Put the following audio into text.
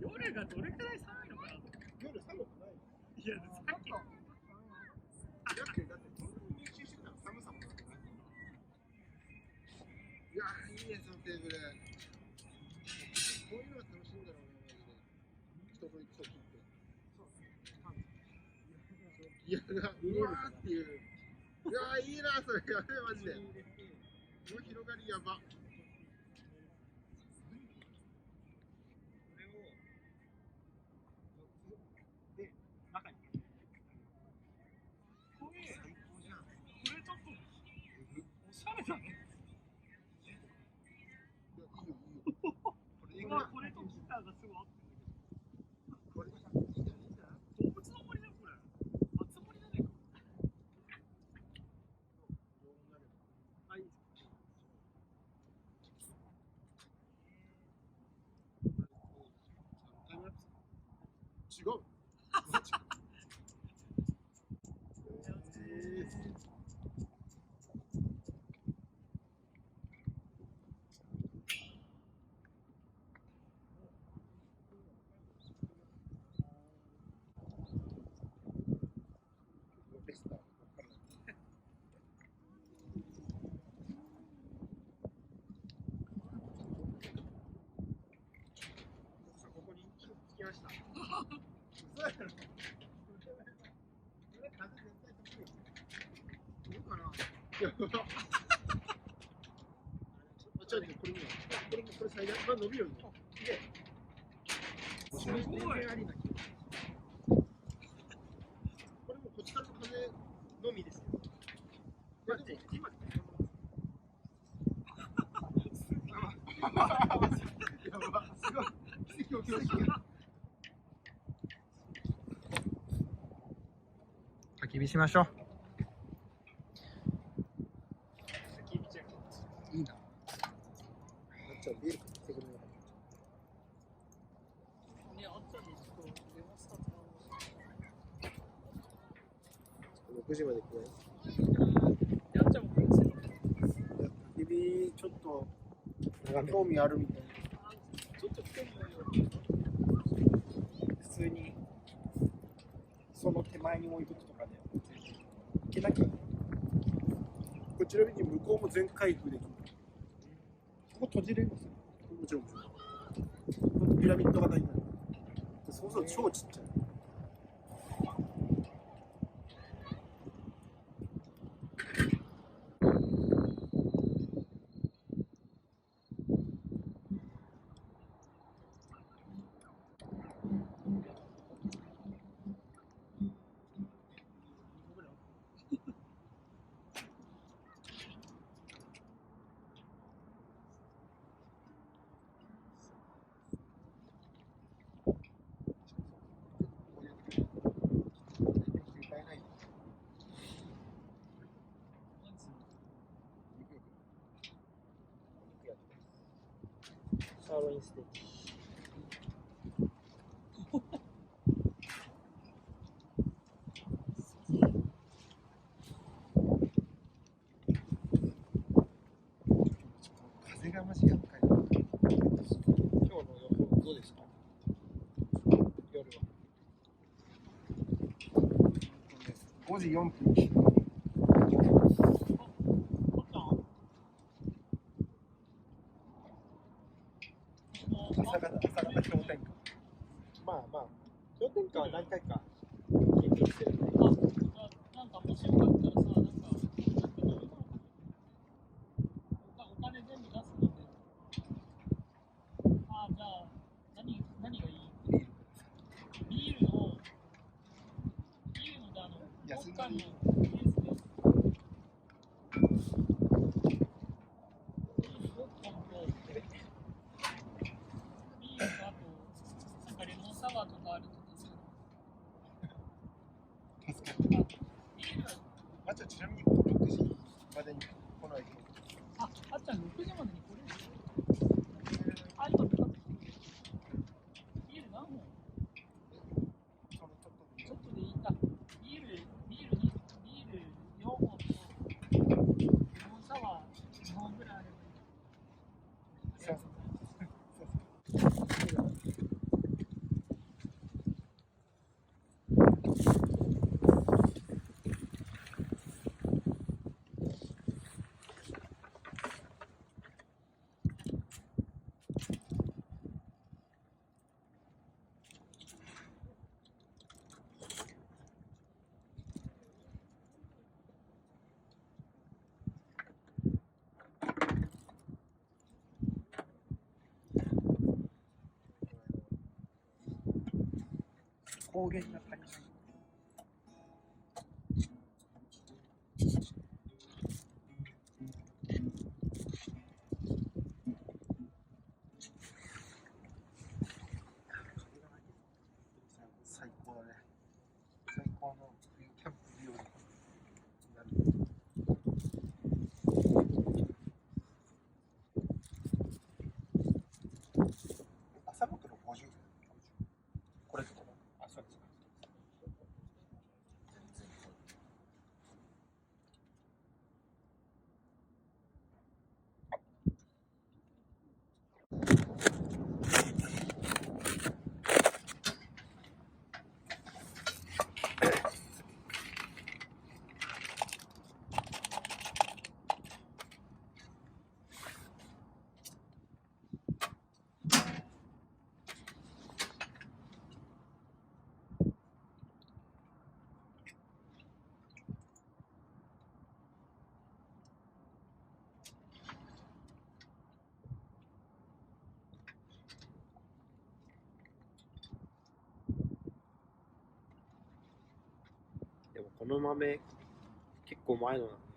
夜がどれくらい寒いのかな。夜寒くない。いや、さっき。だって、どんなに練習してたら寒さもなくない。いやー、いいね、そのテーブル。こういうのが楽しいんだろうな、マジで。人と人切って。ギアが、うわーっていう。いやー、いいな、それ。やべえ、マジで。この広がりやば。中にこれ、最高じゃん。これちょっとおしゃれだね。いや、いいよ、いいよ。これとギターがすごい合ってるんだけど。これ、いいじゃん、いいじゃん。動物の森だよ、これ。松森じゃねえか。あ、いいですか。違う。ここに着きました。そうやろ。風絶対得意よ。いるかな。いや、ちょっとこれ見よ。これ最大、まあ伸びるよね。ですごい。全然ありな気がする。これもこっちからの風のみですよ。だって今。やば、すごい。奇跡起きました。焚き火しましょう。いいな。あっちゃんビール買ってきてくれなかった。ね、あっちゃんにちょっと電話した6時まで来ない。やっちゃんもこれついてる。焚き火ちょっと興味あるみたいな。ちょっと来てもいいよ。普通にその手前に置いとくとかで行けなきゃ。こちらに向こうも全開封できる。ここ閉じれますよ。もちろん。ピラミッド型になる。そうそう超ちっちゃい。サーロインステーキ。風がマジ厄介だ。今日の予報どうですか？夜は。5時4分。朝方氷点下。まあまあ、氷点下は何回か経験してるんで。なんかもしよかったらさ、なんかお金全部出すので。あ、じゃあ、何がいい？ビールので安ポッカンのい。ケースです。ビール6本と、ビールとあと、なんかレモンサワーとかあるとすぐ。助かる。ビールあちなみに6時までに来ないと。あっちゃん6時までに来れる。あ、今向かってきてくれる。ビール何本？ちょっとでいいか。ビール4本とレモンサワー2本ぐらいあればいい。高原が足りない。最高だね。最高の冬キャンプ日和になる。朝のとの50分。これとかな。あ、そうですか。全然。でもこの豆、結構前のなんだ